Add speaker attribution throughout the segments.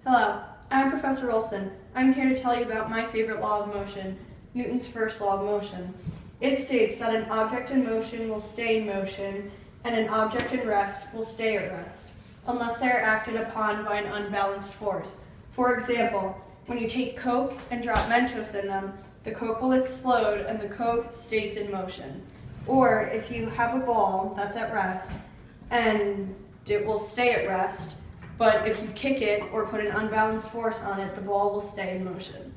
Speaker 1: Hello, I'm Professor Olson. I'm here to tell you about my favorite law of motion, Newton's first law of motion. It states that an object in motion will stay in motion, and an object in rest will stay at rest, unless they are acted upon by an unbalanced force. For example, when you take Coke and drop Mentos in them, the Coke will explode and the Coke stays in motion. Or if you have a ball that's at rest, and it will stay at rest, but if you kick it or put an unbalanced force on it, the ball will stay in motion.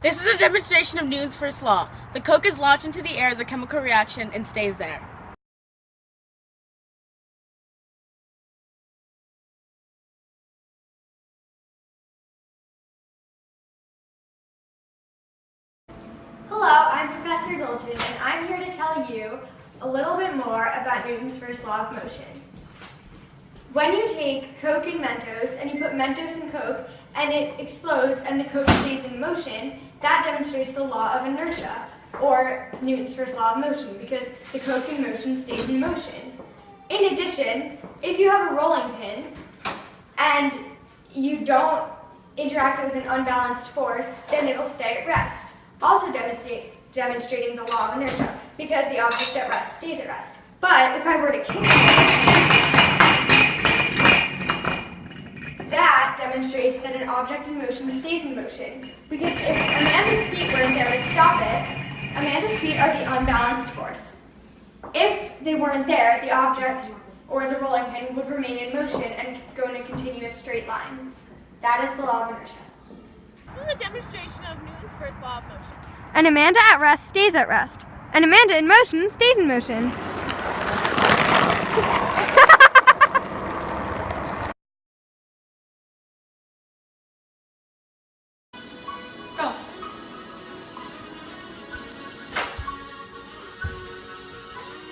Speaker 2: This is a demonstration of Newton's first law. The Coke is launched into the air as a chemical reaction and stays there.
Speaker 3: Hello, I'm Professor Dolgen, and I'm here to tell you a little bit more about Newton's first law of motion. When you take Coke and Mentos, and you put Mentos in Coke, and it explodes and the Coke stays in motion, that demonstrates the law of inertia, or Newton's first law of motion, because the Coke in motion stays in motion. In addition, if you have a rolling pin, and you don't interact it with an unbalanced force, then it'll stay at rest. Also demonstrating the law of inertia, because the object at rest stays at rest. But if I were to kick it, that demonstrates that an object in motion stays in motion, because if Amanda's feet weren't there to stop it, Amanda's feet are the unbalanced force. If they weren't there, the object or the rolling pin would remain in motion and go in a continuous straight line. That is the law of inertia.
Speaker 2: This is a demonstration of Newton's first law of motion.
Speaker 3: An Amanda at rest stays at rest. An Amanda in motion stays in motion.
Speaker 1: Go.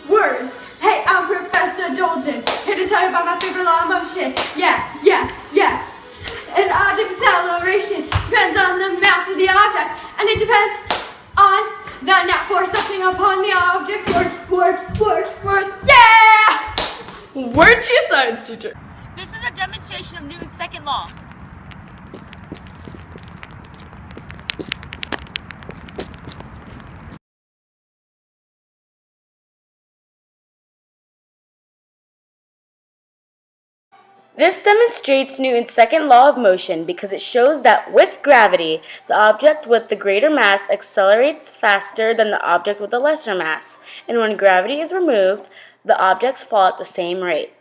Speaker 3: Word! Hey, I'm Professor Dolgen, here to tell you about my favorite law of motion. Yeah. An object's acceleration depends on the mass of the object, and it depends on the net force acting upon the object. Word, yeah!
Speaker 1: Word to your science teacher.
Speaker 2: This is a demonstration of Newton's second law. This demonstrates Newton's second law of motion because it shows that with gravity, the object with the greater mass accelerates faster than the object with the lesser mass, and when gravity is removed, the objects fall at the same rate.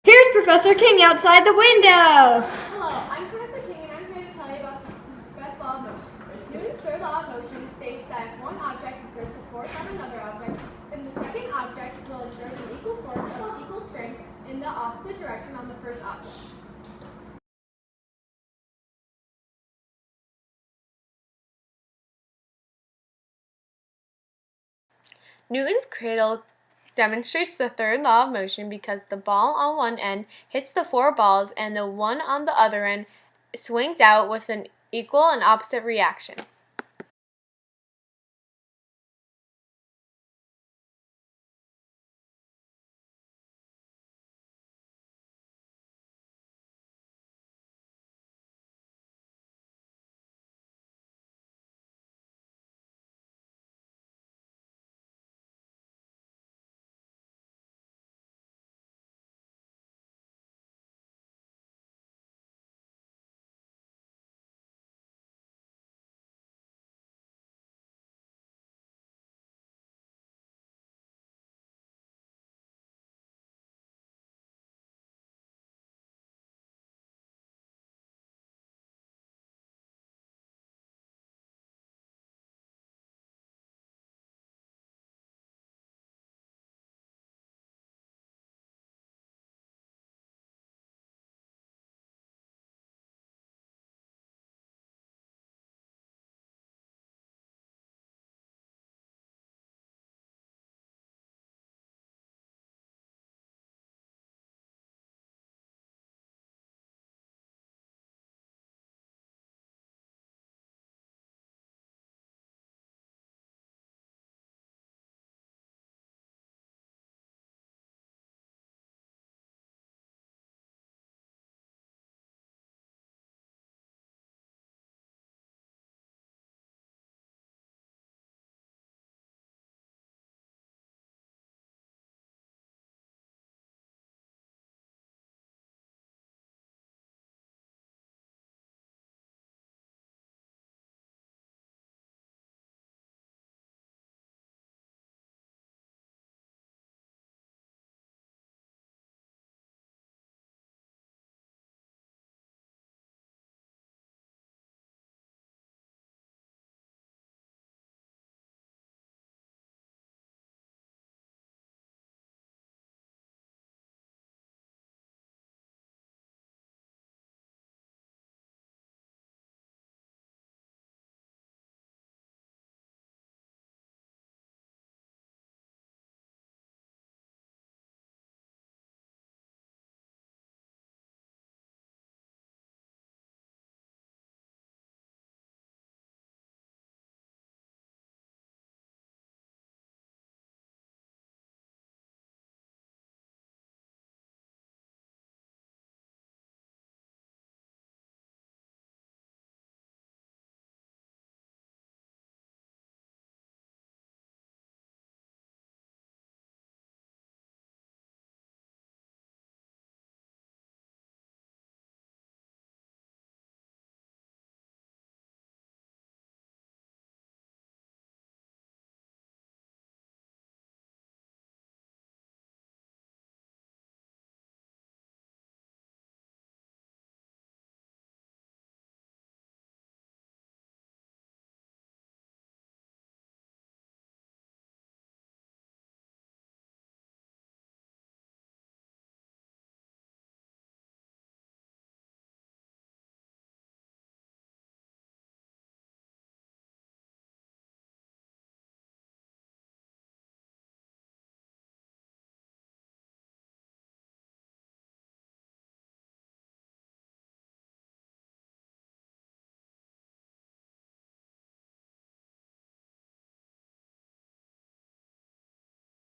Speaker 3: Here's Professor King outside the window.
Speaker 4: Hello, I'm Professor King, and I'm here to tell you about the best law of motion. Newton's third law of motion states that if one object exerts a force on another object, then the second object will exert an equal force of equal strength in the opposite direction on the first object.
Speaker 2: Newton's cradle
Speaker 4: demonstrates the third law of motion because the ball on one end hits the four balls and the one on the other end swings out with an equal and opposite reaction.